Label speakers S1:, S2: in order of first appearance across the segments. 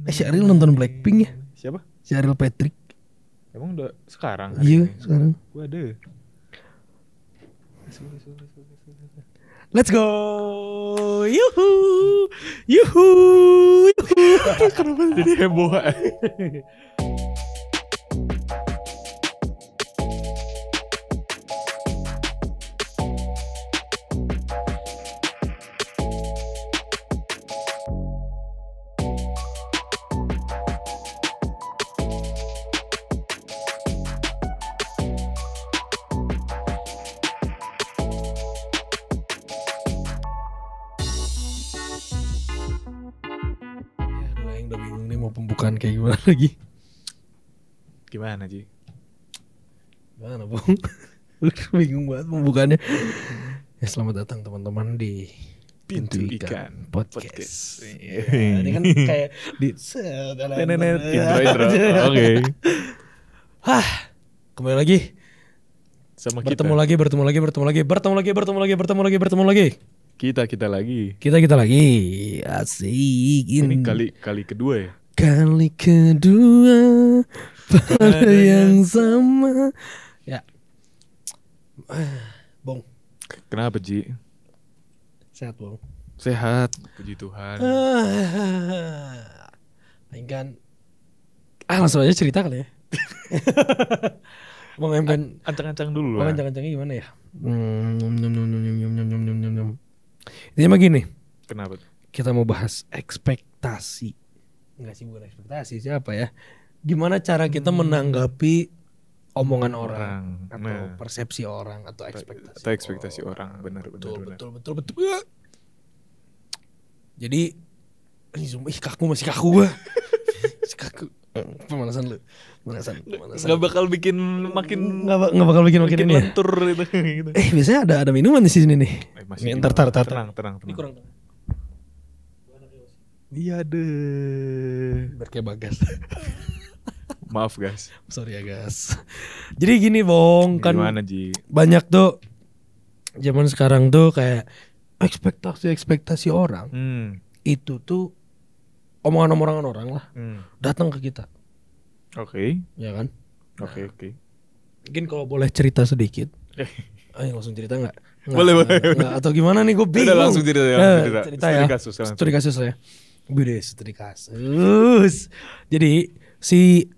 S1: Syahril nonton Blackpink ya?
S2: Siapa?
S1: Syahril Patrick.
S2: Emang udah sekarang?
S1: Iya sekarang.
S2: Gua ada.
S1: Let's go. Yuhu. Yuhu.
S2: Kenapa jadi heboh?
S1: Udah bingung nih mau pembukaan kayak gimana lagi.
S2: Gimana Ji?
S1: Gimana Bung? Bingung banget pembukaannya. Ya selamat datang teman-teman di
S2: Pintu Ikan
S1: Podcast.
S2: Iya.
S1: Ini kan kayak di
S2: Intro. Oke.
S1: Kembali lagi
S2: Sama kita.
S1: bertemu lagi.
S2: Kita lagi.
S1: Kita lagi. Asik.
S2: Ini kali kedua ya?
S1: Kali kedua pada yang sama. Ya. Bong,
S2: Kenapa Ji?
S1: sehat Bong.
S2: Sehat, puji Tuhan.
S1: Aing kan langsung aja cerita kali ya. Bang Em kan
S2: Ancang-ancang dulu
S1: Bang
S2: lah.
S1: ancang-ancangnya gimana ya? Intinya mah gini,
S2: Kenapa?
S1: kita mau bahas ekspektasi. Enggak sih, bukan ekspektasi, siapa ya? Gimana cara kita menanggapi omongan orang atau
S2: Nah,
S1: persepsi orang atau ekspektasi.
S2: atau ekspektasi orang. Benar.
S1: Betul. Jadi kaku masih kaku gua. Masih kaku. Pemanasan lu. Pemanasan.
S2: Gak bakal bikin makin
S1: Nggak bakal bikin ini ya.
S2: lentur gitu.
S1: Biasanya ada minuman di sini nih.
S2: Masih
S1: Ntar.
S2: tenang.
S1: Ini kurang.
S2: Iya deh.
S1: Biar kayak Bagas.
S2: Maaf guys.
S1: Sorry ya guys. Jadi gini Bong, kan
S2: Gimana Ji?
S1: banyak tuh zaman sekarang tuh kayak ekspektasi orang itu tuh omongan-omongan orang lah datang ke kita,
S2: Oke.
S1: ya kan?
S2: Oke.
S1: Mungkin kalau boleh cerita sedikit. Ayo langsung cerita nggak?
S2: Boleh.
S1: Nggak, atau gimana nih gue bingung.
S2: Udah langsung cerita
S1: Cerita ya. Studi kasus ya. Studi kasus. Jadi si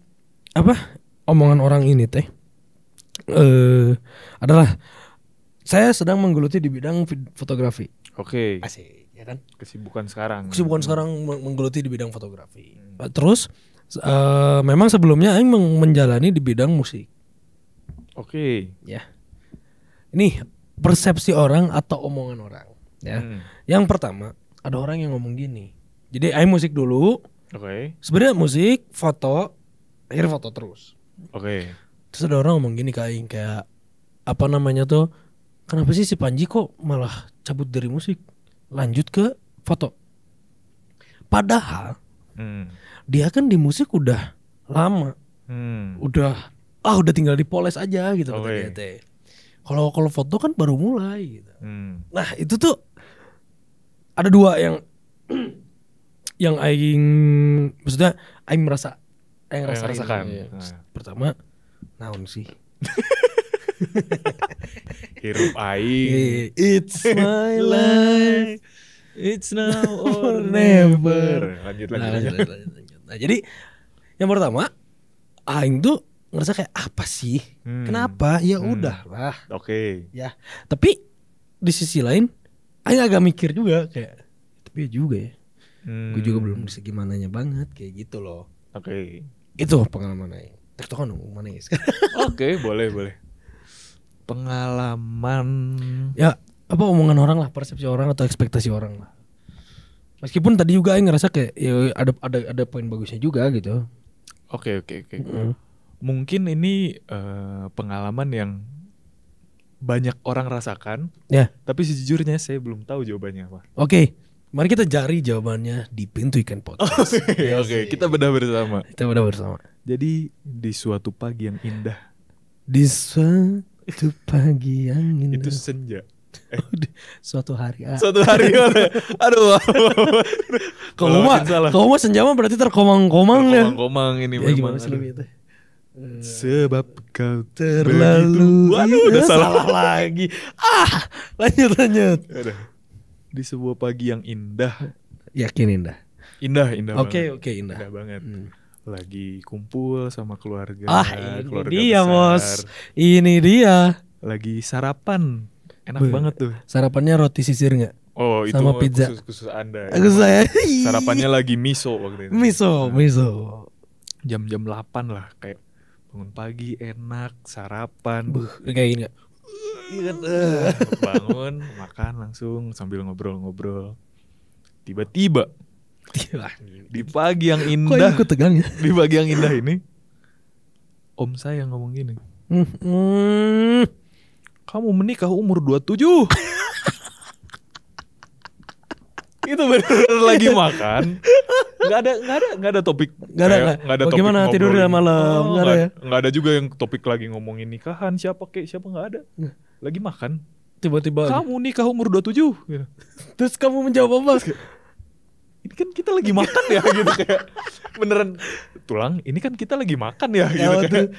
S1: omongan orang ini teh adalah saya sedang menggeluti di bidang fotografi.
S2: Oke.
S1: Asik, ya kan?
S2: Kesibukan sekarang
S1: Menggeluti di bidang fotografi. Terus memang sebelumnya Aing menjalani di bidang musik.
S2: Oke.
S1: Ya. Ini persepsi orang atau omongan orang. Ya. Yang pertama ada orang yang ngomong gini. Jadi Aing musik dulu.
S2: Oke.
S1: Sebenarnya musik, foto, akhirnya foto terus.
S2: Oke.
S1: Terus ada orang ngomong gini ke Aing kayak apa namanya tuh, kenapa sih si Panji kok malah cabut dari musik lanjut ke foto? Padahal dia kan di musik udah lama, udah tinggal dipoles aja gitu kata dia teh. Kalau foto kan baru mulai gitu. Nah itu tuh ada dua yang Aing maksudnya Aing rasakan. Ya. Pertama, naon sih?
S2: Hirup aing.
S1: It's my life. It's now or never.
S2: Lanjut.
S1: Nah, jadi yang pertama, Aing tuh ngerasa kayak apa sih? Kenapa? Ya udahlah.
S2: Oke.
S1: Ya. Tapi di sisi lain, Aing agak mikir juga kayak, tapi ya juga ya. Gue juga belum di segi mananya banget kayak gitu loh.
S2: Oke.
S1: Itu pengalaman Aing. Tektokan mana ya sekarang?
S2: Oke, boleh. Pengalaman.
S1: Ya, apa omongan orang lah, persepsi orang atau ekspektasi orang lah. Meskipun tadi juga Aing ngerasa kayak ya ada poin bagusnya juga gitu.
S2: Oke. Mungkin ini pengalaman yang banyak orang rasakan.
S1: Ya.
S2: Tapi sejujurnya saya belum tahu jawabannya apa.
S1: Oke. Mari kita cari jawabannya di Pintu Ikan Podcast.
S2: Oke, kita bedah bersama. Jadi di suatu pagi yang indah.
S1: Di suatu pagi yang indah.
S2: Itu senja.
S1: Suatu hari.
S2: Suatu hari. Aduh.
S1: Kau mah senja mah berarti terkomang-komang ya.
S2: Terkomang-komang ini
S1: ya, gimana sih lebih itu?
S2: Sebab kau
S1: terlalu.
S2: Waduh, udah salah
S1: lagi. Lanjut.
S2: Di sebuah pagi yang indah.
S1: Yakin indah.
S2: Indah
S1: Oke,
S2: banget.
S1: Indah.
S2: Indah banget. Lagi kumpul sama keluarga.
S1: Ini
S2: keluarga
S1: dia,
S2: besar.
S1: Bos. Ini dia.
S2: Lagi sarapan. Enak banget tuh.
S1: Sarapannya roti sisir enggak?
S2: Oh, itu
S1: sama pizza.
S2: Khusus Anda.
S1: Aku saya.
S2: Sarapannya lagi miso waktu itu.
S1: Miso.
S2: Jam-jam 8 lah, kayak bangun pagi enak, sarapan.
S1: Kayak gini gak?
S2: Bangun, makan langsung sambil ngobrol-ngobrol. Tiba-tiba di pagi yang indah.
S1: Kok aku tegang ya?
S2: Di pagi yang indah ini om saya ngomong gini. Kamu menikah umur 27. Itu benar lagi makan. Nggak ada topik.
S1: Nggak ada topik. Gimana tidur dalam malam? Nggak ada ya?
S2: Nggak ada juga yang topik lagi ngomongin nikahan siapa nggak ada. Lagi makan.
S1: Tiba-tiba
S2: kamu nikah umur 27.
S1: Terus kamu menjawab apa?
S2: Ini kan kita lagi makan ya gitu, kayak beneran tulang. Ini kan kita lagi makan ya gitu,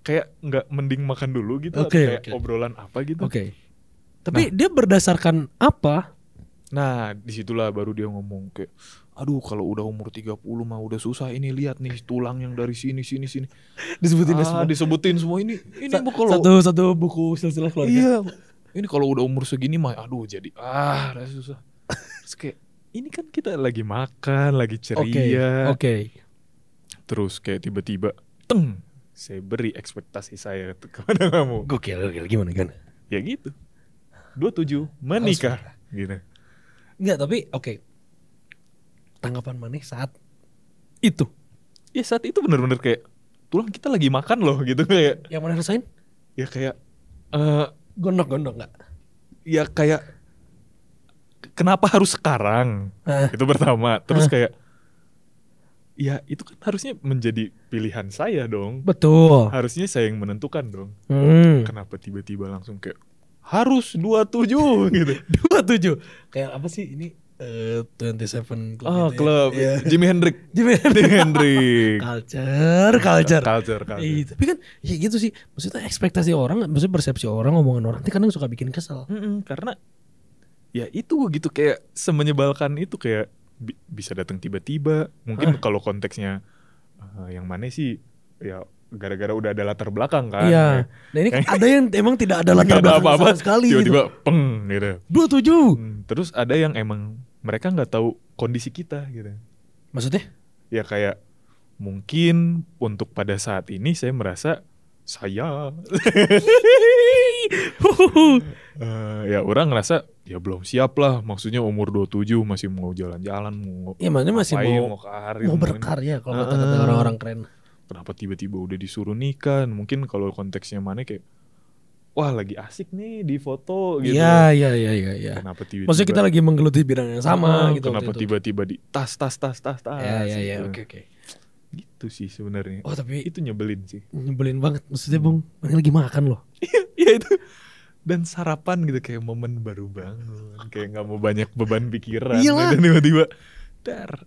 S2: kayak nggak mending makan dulu gitu. Kayak obrolan apa gitu.
S1: Tapi dia berdasarkan apa?
S2: Nah disitulah baru dia ngomong kayak, aduh kalau udah umur 30 mah udah susah, ini lihat nih tulang yang dari sini. Disebutin semua ini kalau
S1: satu buku silsilah keluarga.
S2: Iya. Ini kalau udah umur segini mah aduh jadi rasanya susah. Terus kayak ini kan kita lagi makan, lagi ceria. Terus kayak tiba-tiba saya beri ekspektasi saya kepada kamu.
S1: Gokil gimana kan?
S2: Ya gitu. 27 menikah gitu.
S1: Enggak, tapi tanggapan maneh saat itu?
S2: Ya saat itu benar-benar kayak tulang kita lagi makan loh gitu kayak.
S1: Yang mana rasain?
S2: Ya kayak
S1: gondok enggak?
S2: Ya kayak kenapa harus sekarang? Itu pertama. Terus kayak ya itu kan harusnya menjadi pilihan saya dong.
S1: Betul.
S2: Harusnya saya yang menentukan dong. Kenapa tiba-tiba langsung kayak harus 27 gitu.
S1: 27. Kayak apa sih ini? 27 Club.
S2: Oh, klub. Ya. Jimi Hendrix. Culture.
S1: Tapi kan ya gitu sih. Maksudnya ekspektasi orang, maksudnya persepsi orang, omongan orang itu kadang suka bikin kesel.
S2: Karena ya itu gitu, kayak semenyebalkan itu, kayak bisa datang tiba-tiba. Mungkin kalau konteksnya yang mana sih ya gara-gara udah ada latar belakang kan.
S1: Iya. Nah ini kan ada yang emang tidak ada latar belakang sama sekali.
S2: Tiba-tiba peng gitu.
S1: 27.
S2: Terus ada yang emang mereka nggak tahu kondisi kita gitu.
S1: Maksudnya?
S2: Ya kayak mungkin untuk pada saat ini saya merasa saya ya orang ngerasa ya belum siap lah, maksudnya umur 27 masih mau jalan-jalan, mau
S1: masih
S2: mau
S1: berkarya kalau kata orang-orang keren.
S2: Kenapa tiba-tiba udah disuruh nikah? Mungkin kalau konteksnya mana kayak wah lagi asik nih di foto gitu.
S1: Iya.
S2: Kenapa tiba-tiba?
S1: Maksudnya kita lagi menggeluti bidang yang sama gitu.
S2: Kenapa tiba-tiba di tas.
S1: Iya, oke.
S2: Gitu sih sebenarnya.
S1: Oh tapi
S2: itu nyebelin sih.
S1: Nyebelin banget. Maksudnya Bung, ini lagi makan loh.
S2: Iya itu. Dan sarapan gitu, kayak momen baru bangun, kayak nggak mau banyak beban pikiran.
S1: Iyalah.
S2: Dan tiba-tiba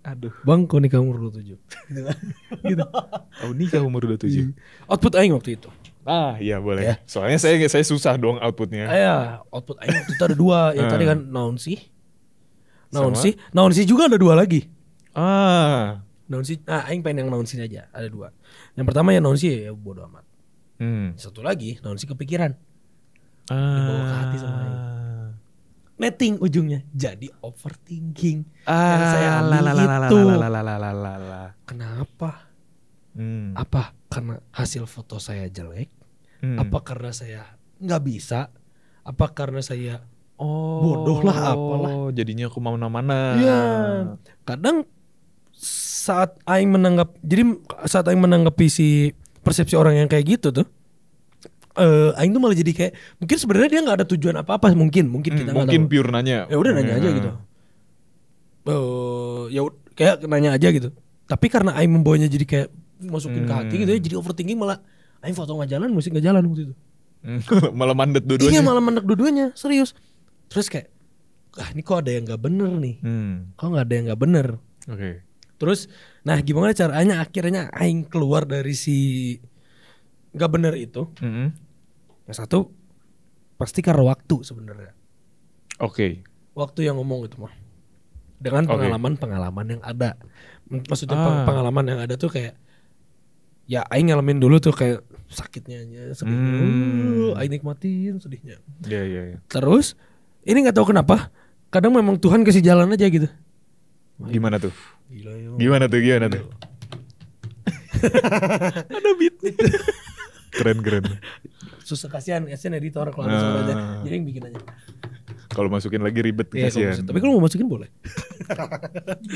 S2: aduh.
S1: Bang, kau nikah umur 27.
S2: Gitu. Oh nikah umur 27.
S1: Output aing waktu itu.
S2: Iya boleh. Ya. Soalnya saya susah dong outputnya.
S1: Output aing waktu itu ada 2. Yang tadi kan naon sih juga ada 2 lagi. Naon sih. Aing pengen yang naon sih aja. Ada 2. Yang pertama yang naon sih ya bodo amat. Satu lagi naon sih kepikiran. Dibawa ke hati sama aing. Netting ujungnya jadi overthinking. Yang saya ambil itu. Kenapa? Apa karena hasil foto saya jelek? Apa karena saya nggak bisa? Apa karena saya bodoh lah apalah?
S2: Jadinya aku mau mana-mana.
S1: Iya. Kadang saat aing menanggapi si persepsi orang yang kayak gitu tuh, aing tuh malah jadi kayak mungkin sebenarnya dia nggak ada tujuan apa-apa, mungkin kita nggak tahu.
S2: Mungkin pure nanya.
S1: Ya udah nanya aja gitu. Ya kayak nanya aja gitu. Tapi karena aing membawanya jadi kayak masukin ke hati gitu ya, jadi overthinking, malah aing foto nggak jalan, musik nggak jalan waktu itu.
S2: Malah mandet dua-duanya.
S1: Iya malah mandek dua-duanya, serius. Terus kayak, ini kok ada yang nggak bener nih? Kok nggak ada yang nggak bener?
S2: Oke.
S1: Terus, nah gimana caranya akhirnya aing keluar dari si nggak bener itu? Yang satu pasti karena waktu sebenarnya.
S2: Oke.
S1: Waktu yang ngomong itu mah. Dengan pengalaman yang ada. Maksudnya pengalaman yang ada tuh kayak, ya aing ngalamin dulu tuh kayak sakitnya aja, sedihnya. Aing nikmatin sedihnya.
S2: Iya.
S1: Terus ini nggak tahu kenapa, kadang memang Tuhan kasih jalan aja gitu.
S2: Gimana tuh?
S1: Gila yo.
S2: Gimana tuh? Ada beat. Keren.
S1: Susah kasihan editor kalau ada suaranya. Jadi yang bikin aja.
S2: Kalau masukin lagi ribet kasihan.
S1: Tapi kalau mau masukin boleh.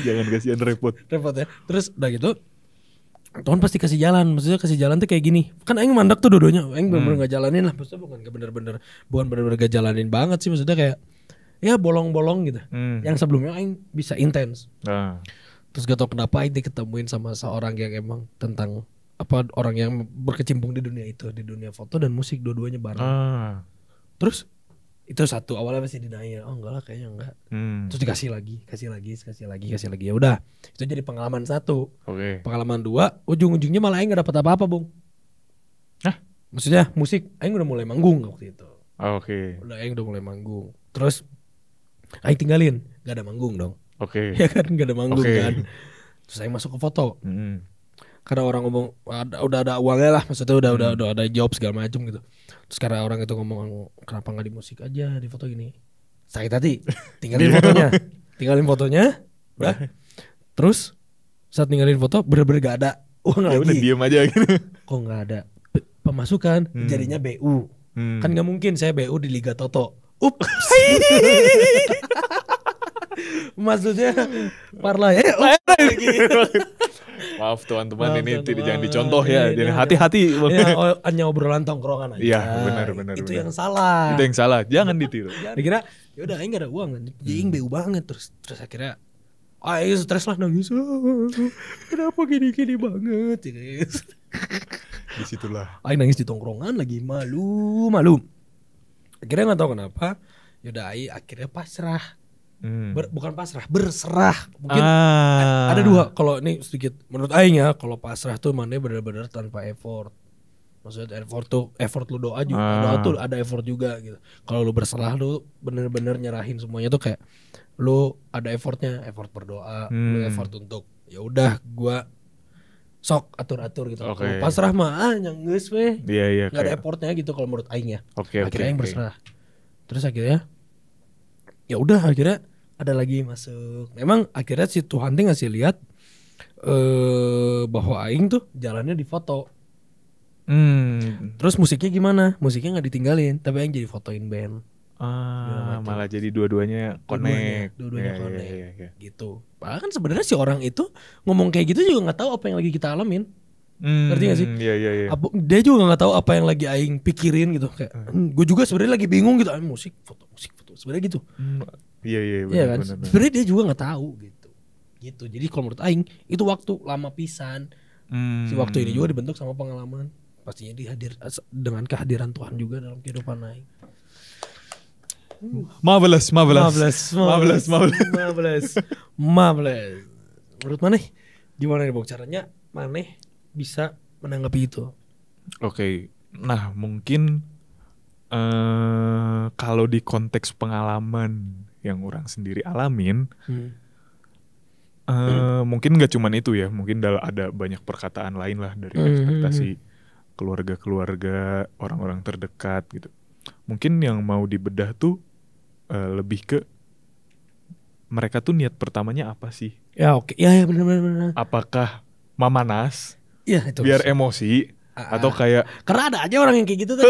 S2: Jangan kasihan repot
S1: ya. Terus udah gitu Tuhan pasti kasih jalan. Maksudnya kasih jalan tuh kayak gini. Kan aing mandek tuh dua-duanya. Aing bener-bener gak jalanin lah. Maksudnya bukan bener-bener gak jalanin banget sih. Maksudnya kayak ya bolong-bolong gitu. Yang sebelumnya aing bisa intens. Terus gak tau kenapa aing diketemuin sama seorang yang emang tentang orang yang berkecimpung di dunia itu, di dunia foto dan musik, dua-duanya bareng. Terus itu satu, awalnya masih denial, enggak lah kayaknya enggak. Terus dikasih lagi. Ya udah, itu jadi pengalaman satu. Pengalaman dua, ujung-ujungnya malah aing gak dapet apa-apa, Bung. Maksudnya musik, aing udah mulai manggung waktu itu. Aing udah mulai manggung. Terus aing tinggalin, gak ada manggung dong. Ya kan, gak ada manggung kan. Terus aing masuk ke foto. Karena orang ngomong udah ada uangnya lah, maksudnya udah ada job segala macam gitu. Terus karena orang itu ngomong kenapa nggak di musik aja, di foto gini, sakit hati, tinggalin fotonya, udah. Terus saat tinggalin foto bener-bener gak ada uang lagi.
S2: Udah diem aja gitu.
S1: Kok nggak ada pemasukan, jadinya BU. Kan nggak mungkin saya BU di Liga Toto. Ups. Maksudnya parla ya.
S2: Maaf teman-teman, ini jangan dicontoh ya. Jadi hati-hati.
S1: Hanya obrolan tongkrongan aja.
S2: Iya, benar.
S1: Itu yang salah.
S2: Itu yang salah. Jangan ditiru.
S1: Dikira ya udah enggak ada uang, jadi BU banget terus akhirnya stres lah, nangis. Kenapa gini banget?
S2: Disitulah.
S1: Nangis di tongkrongan lagi, malu. Akhirnya nggak tahu kenapa. Yaudah akhirnya pasrah. Bukan pasrah, berserah. Mungkin ada dua. Kalau ini sedikit menurut aing ya, kalau pasrah tuh mana benar-benar tanpa effort. Maksudnya effort lu doa juga. Doa tuh ada effort juga gitu. Kalau lu berserah, lu bener-bener nyerahin semuanya tuh kayak lu ada effortnya, effort berdoa, lu effort untuk ya udah gua sok atur gitu. Kalau pasrah mah nyanggeus weh.
S2: Iya.
S1: Enggak ada effortnya gitu kalau menurut aing ya. Akhirnya aing berserah. Terus akhirnya ya udah, akhirnya ada lagi masuk. Memang akhirnya si Tuhan tuh ngasih lihat bahwa aing tuh jalannya di foto. Terus musiknya gimana? Musiknya nggak ditinggalin, tapi aing jadi fotoin band.
S2: Malah jadi dua-duanya connect.
S1: Dua-duanya connect. Gitu. Bahkan sebenarnya si orang itu ngomong kayak gitu juga nggak tahu apa yang lagi kita alamin. Ngerti gak sih?
S2: Iya.
S1: Dia juga nggak tahu apa yang lagi aing pikirin gitu. Kayak gue juga sebenarnya lagi bingung gitu. Musik foto sebenarnya gitu. Iya kan. Sebenarnya dia juga nggak tahu gitu. Jadi kalau menurut aing itu waktu lama pisan. Si waktu ini juga dibentuk sama pengalaman. Pastinya dengan kehadiran Tuhan juga dalam kehidupan aing.
S2: Marvelous.
S1: Menurut Maneh gimana nih Bang caranya Maneh bisa menanggapi itu?
S2: Nah mungkin kalau di konteks pengalaman yang orang sendiri alamin, mungkin nggak cuman itu ya, mungkin ada banyak perkataan lain lah dari ekspektasi keluarga, orang-orang terdekat gitu. Mungkin yang mau dibedah tuh lebih ke mereka tuh niat pertamanya apa sih?
S1: Ya benar.
S2: Apakah mamanas?
S1: Ya itu.
S2: Biar emosi atau kayak
S1: karena ada aja orang yang kayak gitu tuh.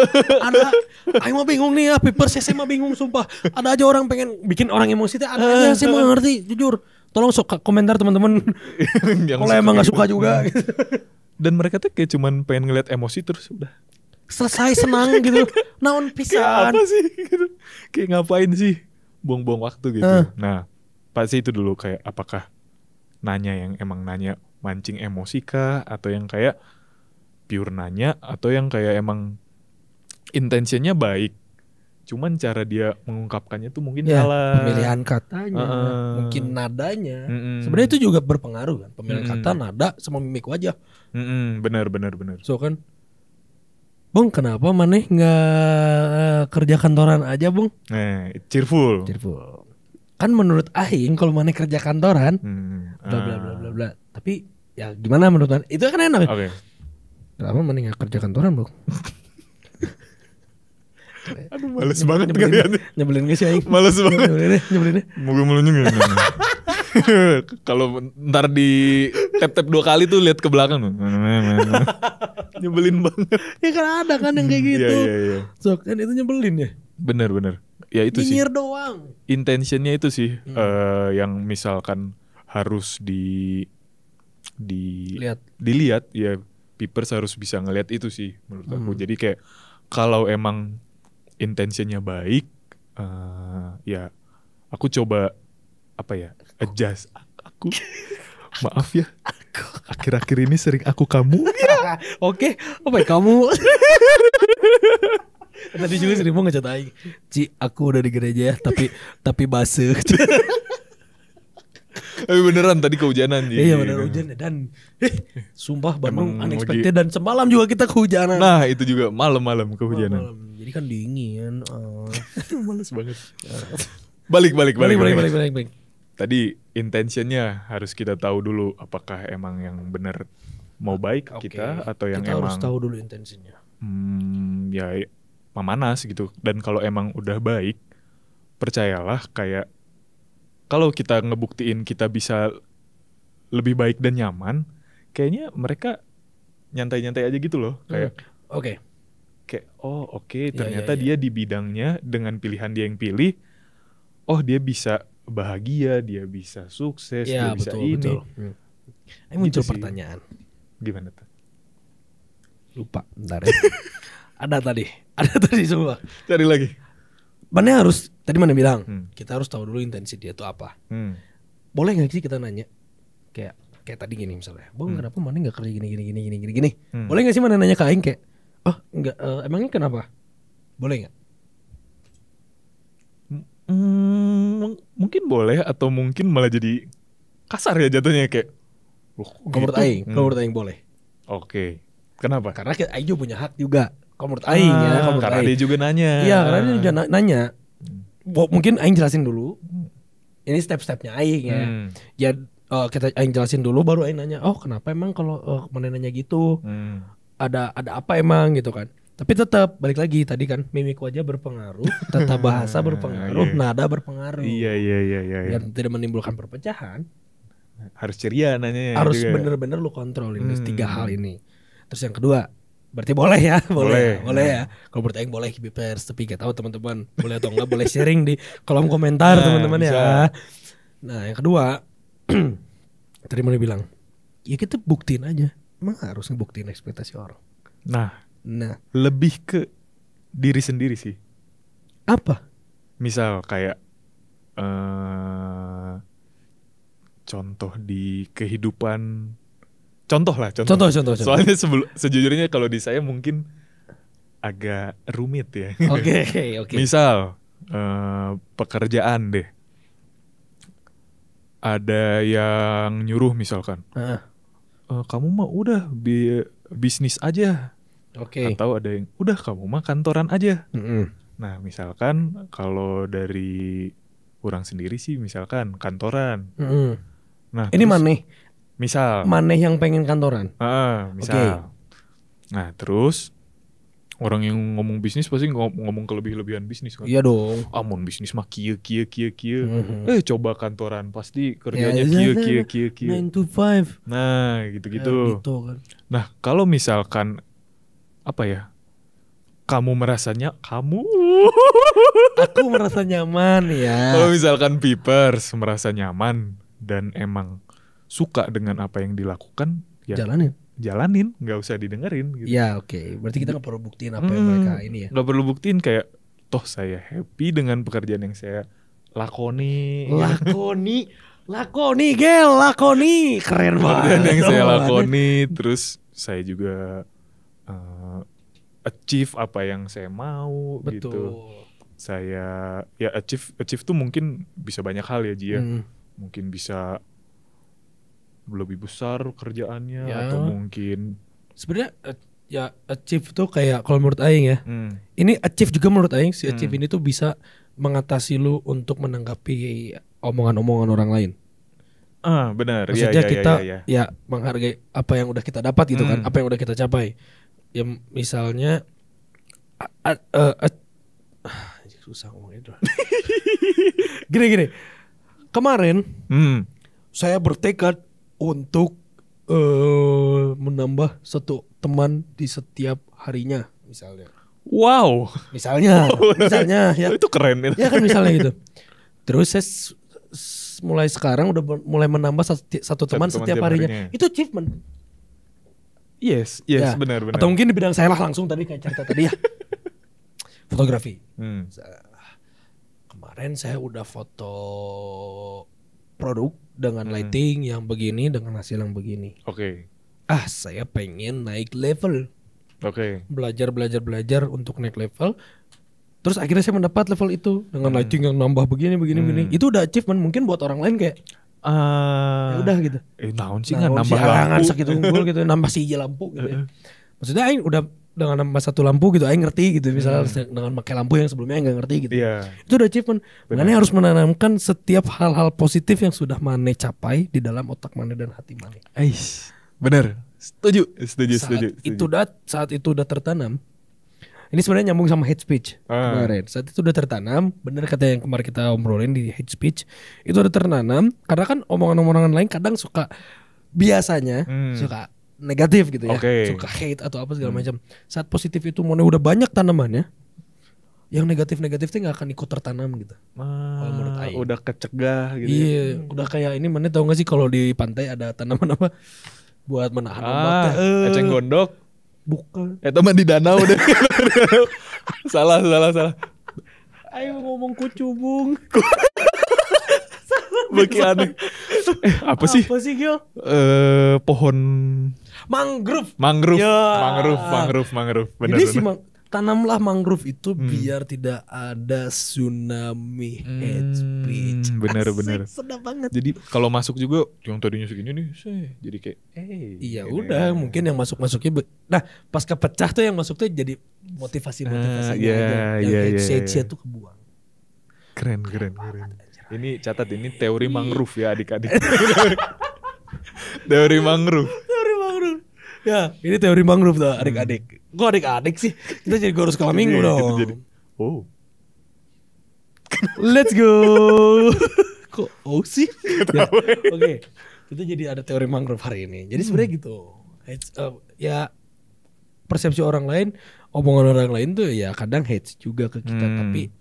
S1: Aing mah bingung nih ya, Pipers saya mah bingung sumpah. Ada aja orang pengen bikin orang emosi tuh, ada aja saya mah ngerti jujur. Tolong komentar teman-teman. Kalau emang enggak suka juga gitu.
S2: Dan mereka tuh kayak cuman pengen ngeliat emosi terus udah
S1: selesai senang gitu. Naon pisan.
S2: Kayak apa sih gitu. Kayak ngapain sih buang-buang waktu gitu. Nah pasti itu dulu, kayak apakah nanya yang emang nanya mancing emosi kah, atau yang kayak pure nanya, atau yang kayak emang intensinya baik, cuman cara dia mengungkapkannya tuh mungkin
S1: ya,
S2: salah.
S1: Pemilihan katanya, mungkin nadanya. Sebenarnya itu juga berpengaruh kan, pemilihan kata, nada, sama mimik wajah.
S2: Benar.
S1: So kan, Bung, kenapa maneh nggak kerja kantoran aja, Bung?
S2: Cheerful.
S1: Kan menurut Aing kalau maneh kerja kantoran, bla bla bla bla bla. Tapi ya gimana menurut maneh? Itu kan enak.
S2: Oke.
S1: Kenapa maneh nggak kerja kantoran, Bung?
S2: Aduh, males banget kalian.
S1: Nyebelin gak sih Aing?
S2: Males banget.
S1: Nyebelinnya.
S2: Moga melunyung ya. Kalau ntar di tap 2 kali tuh lihat ke belakang. Nyebelin banget.
S1: Ya kan ada kan yang kayak gitu.
S2: Iya.
S1: So kan itu nyebelin ya.
S2: Bener. Ya itu
S1: nyinyir
S2: sih.
S1: Doang.
S2: Intentionnya itu sih yang misalkan harus dilihat ya, Pipers harus bisa ngelihat itu sih menurut aku. Jadi kayak kalau emang intentionnya baik, ya aku coba adjust aku. Maaf ya, akhir-akhir ini sering aku kamu.
S1: Oke, apa ya kamu? Tadi juga sering mau ngecat Aing, Ci, aku udah di gereja ya, tapi basuh.
S2: Tapi beneran tadi kehujanan.
S1: Iya bener hujan dan sumpah Bandung unexpected dan semalam juga kita kehujanan.
S2: Nah itu juga malam-malam kehujanan.
S1: Jadi kan dingin.
S2: Males banget. Balik. Tadi intentionnya harus kita tahu dulu, apakah emang yang benar mau baik kita atau yang
S1: kita
S2: emang
S1: harus tahu dulu intensinya.
S2: Ya memanas gitu. Dan kalau emang udah baik, percayalah kayak kalau kita ngebuktiin kita bisa lebih baik dan nyaman, kayaknya mereka nyantai-nyantai aja gitu loh. Kayak ternyata dia di bidangnya dengan pilihan dia yang pilih, dia bisa bahagia, dia bisa sukses, dia bisa ini.
S1: Betul. Muncul pertanyaan.
S2: Gimana tuh?
S1: Lupa, bentar ya. Ada tadi semua.
S2: Cari lagi.
S1: Mana harus, tadi mana bilang, kita harus tahu dulu intensi dia itu apa. Boleh gak sih kita nanya, kayak tadi gini misalnya, Bang kenapa mana gak kerja gini. Boleh gak sih mana nanya ke Aing kayak, enggak, emangnya kenapa? Boleh gak?
S2: Mungkin boleh, atau mungkin malah jadi kasar ya jatuhnya kayak.
S1: Menurut Aing boleh.
S2: Oke. Kenapa?
S1: Karena Aing juga punya hak juga. Kalau menurut Aing ya,
S2: karena dia juga nanya.
S1: Iya, karena dia juga nanya. Mungkin Aing jelasin dulu. Ini step-stepnya Aing ya. Ya kita Aing jelasin dulu, baru Aing nanya. Kenapa emang kalau mana nanya gitu? Ada apa emang gitu kan? Tapi tetap balik lagi tadi kan, mimik wajah berpengaruh, tata bahasa berpengaruh, nada berpengaruh.
S2: Iya.
S1: Biar tidak menimbulkan perpecahan.
S2: Harus ceria nanya.
S1: Harus bener-bener lu kontrol ini 3 hal ini. Terus yang kedua, berarti boleh ya. Kalau menurut Aing boleh Pipers, tapi gak tahu teman-teman boleh atau enggak, boleh sharing di kolom komentar teman-teman ya. Nah yang kedua, tadi mana bilang, ya kita buktiin aja. Emang harus ngebuktiin ekspektasi orang.
S2: Nah, lebih ke diri sendiri sih.
S1: Apa?
S2: Misal kayak contoh di kehidupan. Contoh. Soalnya sejujurnya kalau di saya mungkin agak rumit ya.
S1: Oke.
S2: Misal pekerjaan deh. Ada yang nyuruh misalkan. Kamu mah udah bisnis aja. Atau ada yang udah kamu mah kantoran aja. Nah misalkan kalau dari orang sendiri sih misalkan kantoran. Nah
S1: ini maneh.
S2: Misal
S1: maneh yang pengen kantoran.
S2: Misal. Nah terus orang yang ngomong bisnis pasti ngomong kelebihan bisnis kan.
S1: Iya dong.
S2: Mun bisnis mah kieu. Coba kantoran pasti kerjanya kieu.
S1: 9 to 5.
S2: Nah gitu-gitu.
S1: Gitu kan.
S2: Nah kalau misalkan kamu
S1: aku merasa nyaman ya.
S2: Kalau misalkan Pipers merasa nyaman dan emang suka dengan apa yang dilakukan, ya jalanin, nggak usah didengerin. Gitu.
S1: Ya oke. Berarti kita nggak perlu buktiin apa yang mereka ini ya.
S2: Nggak perlu buktiin kayak, toh saya happy dengan pekerjaan yang saya lakoni. Keren banget. Pekerjaan yang saya lakoni, terus saya juga achieve apa yang saya mau.
S1: Betul.
S2: Gitu. Saya ya achieve tuh mungkin bisa banyak hal ya Ji ya. Mungkin bisa lebih besar kerjaannya atau mungkin
S1: sebenarnya ya achieve tuh kayak kalau menurut aing ya. Ini achieve juga menurut aing, si achieve ini tuh bisa mengatasi lu untuk menanggapi omongan-omongan orang lain.
S2: Benar.
S1: Maksudnya kita ya menghargai apa yang udah kita dapat gitu kan, apa yang udah kita capai. Ya misalnya susah ngomongnya. Gini. Kemarin saya bertekad untuk menambah satu teman di setiap harinya misalnya.
S2: Wow.
S1: Misalnya ya.
S2: Itu keren itu.
S1: Ya kan misalnya gitu. Terus saya mulai sekarang udah mulai menambah satu teman setiap harinya. Itu achievement.
S2: Yes, ya. benar.
S1: Atau mungkin di bidang saya lah langsung tadi kayak cerita tadi ya. Fotografi. Kemarin saya udah foto produk dengan lighting yang begini dengan hasil yang begini.
S2: Oke.
S1: Saya pengen naik level.
S2: Oke.
S1: Belajar untuk naik level. Terus akhirnya saya mendapat level itu dengan lighting yang nambah begini. Itu udah achievement. Mungkin buat orang lain kayak ya udah gitu.
S2: Naon sih nggak nambah
S1: lampu segitu unggul gitu, nambah si lampu gitu. Ya. Maksudnya aing udah dengan nambah satu lampu gitu aing ngerti gitu, misalnya dengan pakai lampu yang sebelumnya aing nggak ngerti gitu. Itu udah achievement. Makanya harus menanamkan setiap hal-hal positif yang sudah mane capai di dalam otak mane dan hati mane.
S2: Bener. Setuju.
S1: Saat itu udah tertanam. Ini sebenarnya nyambung sama hate speech kemarin. Saat itu udah tertanam, bener kata yang kemarin kita obrolin di hate speech, itu udah tertanam karena kan omongan-omongan lain kadang suka biasanya suka negatif gitu ya, suka hate atau apa segala macam. Saat positif itu mana udah banyak tanamannya, yang negatif-negatif itu nggak akan ikut tertanam gitu. Kalau menurut Aing.
S2: Udah kecegah gitu.
S1: Iya, udah kayak ini mana tahu nggak sih kalau di pantai ada tanaman apa buat menahan ombak?
S2: Eceng gondok.
S1: Bukan.
S2: Teman di danau udah. salah.
S1: Ayo ngomong kucubung.
S2: Bagi aneh. Apa sih?
S1: Apa sih Gil?
S2: Pohon
S1: mangrove.
S2: Mangrove. Benar.
S1: Jadi tanamlah mangrove itu biar tidak ada tsunami hate speech.
S2: Benar.
S1: Sedap banget.
S2: Jadi kalau masuk juga yang tadinya segini nih, jadi kayak
S1: iya udah mungkin yang masuknya nah pas kepecah tuh yang masuk tuh jadi motivasi aja. Yang hate tuh kebuang.
S2: Keren. Ini catat, ini teori mangrove ya adik-adik. Teori mangrove.
S1: Ya, ini teori mangrove tuh adik-adik. Kok adik-adik sih? Kita jadi gurus sekolah minggu dong. Let's go. Kok sih? Ya, Oke. Kita jadi ada teori mangrove hari ini. Jadi sebenarnya gitu. Ya persepsi orang lain, omongan orang lain tuh ya kadang hate juga ke kita, tapi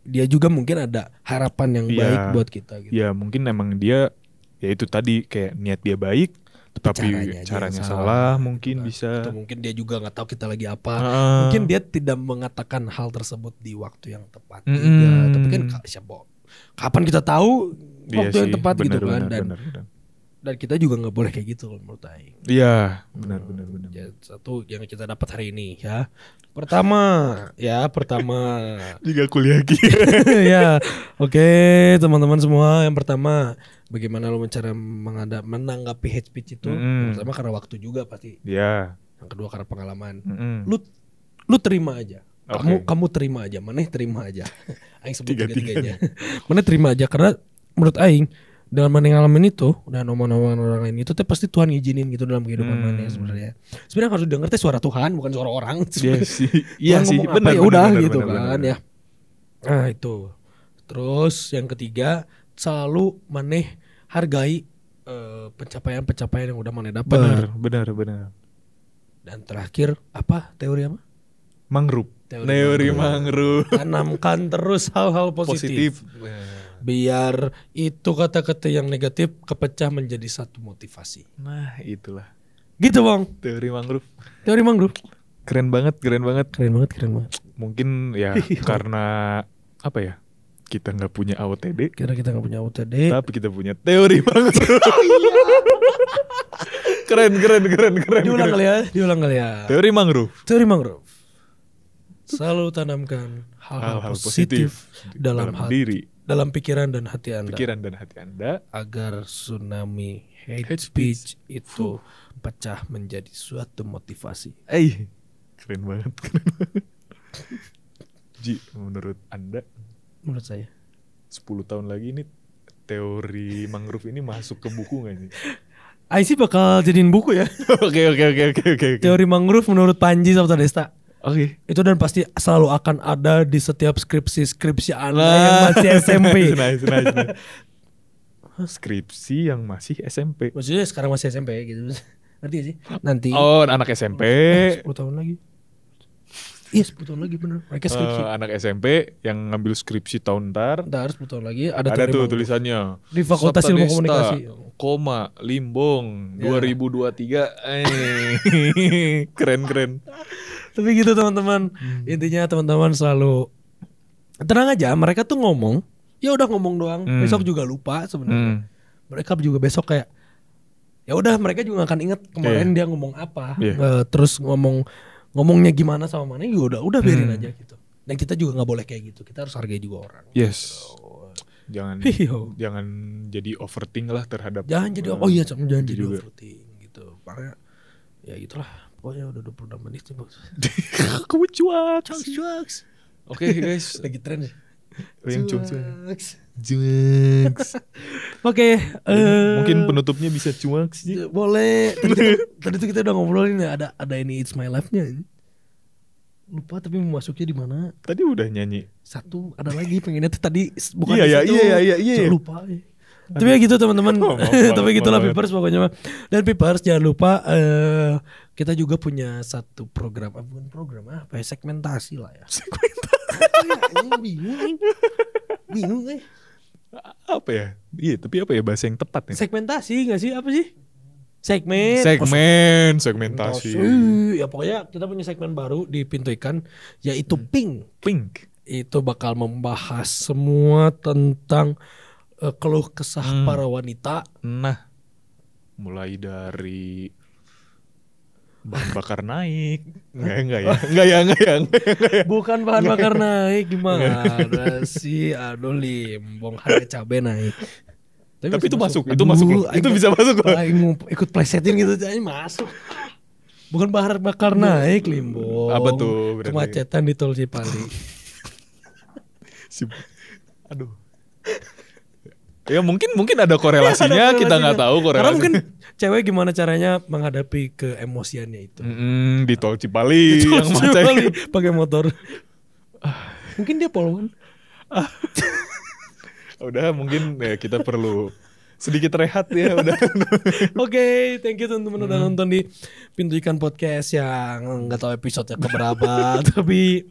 S1: dia juga mungkin ada harapan yang baik buat kita gitu.
S2: Ya mungkin emang dia ya itu tadi kayak niat dia baik, tapi caranya salah mungkin bisa.
S1: Atau mungkin dia juga nggak tahu kita lagi apa. Mungkin dia tidak mengatakan hal tersebut di waktu yang tepat juga. Tapi kan kapan kita tahu waktu yang tepat gitu kan. Dan kita juga nggak boleh kayak gitu menurut Aing.
S2: Iya, benar.
S1: Ya, satu yang kita dapat hari ini ya. Pertama.
S2: Juga kuliah lagi.
S1: Ya, oke, teman-teman semua. Yang pertama, bagaimana lo cara menanggapi hate speech itu? Yang pertama karena waktu juga pasti.
S2: Iya.
S1: Yang kedua karena pengalaman. Lu terima aja. Kamu terima aja. Maneh terima aja. Aing sebut tiga-tiganya. Maneh terima aja karena menurut Aing dengan mana ngalamin itu dan omongan orang lain itu pasti Tuhan ngizinin gitu dalam kehidupan mana sebenarnya. Sebenarnya harus denger suara Tuhan bukan suara orang.
S2: Iya sih,
S1: benar. Ya udah gitu kan ya. Nah itu. Terus yang ketiga selalu maneh hargai pencapaian yang udah maneh dapat.
S2: Benar.
S1: Dan terakhir apa teori apa?
S2: Mangrove. Teori mangrove.
S1: Tanamkan terus hal-hal positif. Biar itu kata-kata yang negatif kepecah menjadi satu motivasi.
S2: Nah itulah.
S1: Gitu Bang.
S2: Teori mangrove.
S1: Keren banget.
S2: Mungkin ya karena apa ya, kita gak punya AOTD.
S1: Karena kita gak punya AOTD.
S2: Tapi kita punya teori mangrove. Keren.
S1: Diulang kali ya.
S2: Teori mangrove.
S1: Selalu tanamkan hal-hal positif dalam
S2: diri,
S1: dalam pikiran dan hati
S2: Anda
S1: agar tsunami hate speech itu pecah menjadi suatu motivasi.
S2: Keren banget. Ji, menurut Anda?
S1: Menurut saya
S2: 10 tahun lagi ini teori mangrove ini masuk ke buku gak nih?
S1: sih bakal jadiin buku ya.
S2: Oke.
S1: Teori mangrove menurut Panji Sabta Desta.
S2: Oke.
S1: Itu dan pasti selalu akan ada di setiap skripsi Anda yang masih SMP.
S2: Nice. Skripsi yang masih SMP.
S1: Maksudnya sekarang masih SMP gitu. Ngerti gak sih? Nanti.
S2: Oh, anak SMP.
S1: 10 tahun lagi. Iya 10 tahun lagi bener. Mereka skripsi.
S2: Anak SMP yang ngambil skripsi tahun ntar
S1: 10 tahun lagi ada
S2: tuh tulisannya.
S1: Di Fakultas Ilmu Komunikasi.
S2: Limbong 2023. Keren.
S1: Tapi gitu teman-teman. Intinya teman-teman selalu tenang aja, mereka tuh ngomong, ya udah ngomong doang. Besok juga lupa sebenarnya. Mereka juga besok kayak ya udah mereka juga gak akan inget kemarin dia ngomong apa. Terus ngomongnya gimana sama mana juga udah biarin aja gitu. Dan kita juga nggak boleh kayak gitu. Kita harus hargai juga orang.
S2: Yes. Jangan jadi overthink lah terhadap.
S1: Jangan jadi overthink gitu. Makanya ya itulah. Pokoknya udah 26 menit sih bos.
S2: Kamu cuaks. Oke guys.
S1: Lagi tren sih.
S2: Yang cuaks.
S1: Oke.
S2: Mungkin penutupnya bisa cuaks sih.
S1: Boleh. Tadi tuh kita udah ngobrolin ya. Ada ini It's My Life-nya. Lupa tapi mau masuknya di mana?
S2: Tadi udah nyanyi.
S1: Satu ada lagi pengennya tuh tadi bukan
S2: iya,
S1: di situ. Iya. Lupa ya. Tapi ya gitu teman-teman. Tapi gitulah Pipers pokoknya. Dan Pipers jangan lupa kita juga punya satu program apa ya, segmentasi lah ya. Bingung
S2: apa ya? Iya, tapi apa ya bahasa yang tepat nih?
S1: Segmentasi enggak sih? Apa sih?
S2: Segmentasi.
S1: Ya pokoknya kita punya segmen baru di Pintu Ikan yaitu Pink. Itu bakal membahas semua tentang keluh kesah para wanita.
S2: Nah, mulai dari bahan bakar naik. Enggak ya.
S1: Bukan bahan bakar naik, gimana sih? Aduh limbong, harga cabai naik.
S2: Tapi itu masuk loh. Itu bisa masuk loh.
S1: Ikut plesetin gitu aja masuk. Bukan bahan bakar naik, limbong.
S2: Apa tuh?
S1: Kemacetan di Tol Cipali.
S2: Aduh. Ya mungkin ada korelasinya, kita nggak tahu korelasinya.
S1: Karena mungkin cewek gimana caranya menghadapi keemosiannya itu.
S2: Di Tol Cipali yang macet
S1: pakai motor. Mungkin dia polwan.
S2: Udah mungkin ya kita perlu sedikit rehat ya udah.
S1: Oke, thank you teman-teman udah nonton di Pintu Ikan Podcast yang nggak tahu episode keberapa tapi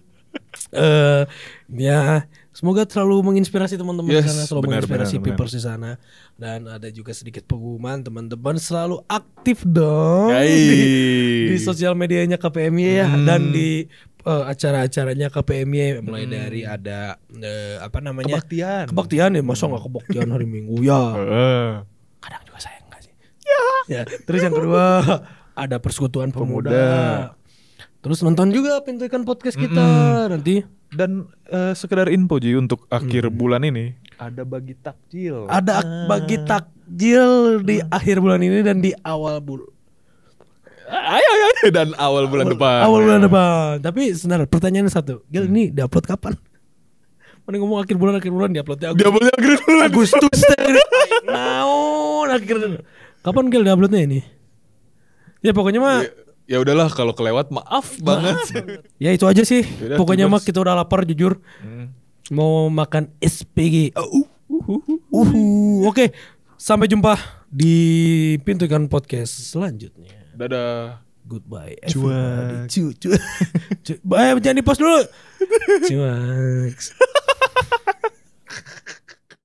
S1: ya semoga selalu menginspirasi teman-teman di sana, selalu menginspirasi Pipers di sana, dan ada juga sedikit pengumuman teman-teman selalu aktif dong di sosial medianya KPMY ya, dan di acara-acaranya KPMY mulai dari ada kebaktian ya, masa nggak kebaktian hari Minggu ya, kadang juga saya enggak sih ya. Terus yang kedua ada Persekutuan Pemuda. Terus nonton juga Pintu Ikan Podcast kita nanti.
S2: Dan sekedar info Ji, untuk akhir bulan ini ada bagi takjil.
S1: Ada bagi takjil di akhir bulan ini dan di awal bulan.
S2: Dan awal bulan depan.
S1: Awal bulan depan. Tapi sebenarnya pertanyaannya satu, Gil ini diupload kapan? Mana ngomong akhir bulan diuploadnya Agustus. Naon akhir. Kapan Gil diuploadnya ini? Ya pokoknya mah
S2: ya udahlah, kalau kelewat maaf banget.
S1: Ya itu aja sih. Yaudah, pokoknya mah kita udah lapar jujur. Mau makan SPG. Oke. Sampai jumpa di Pintu Ikan Podcast selanjutnya.
S2: Dadah.
S1: Goodbye. Bye, jangan di post dulu. Cuaks.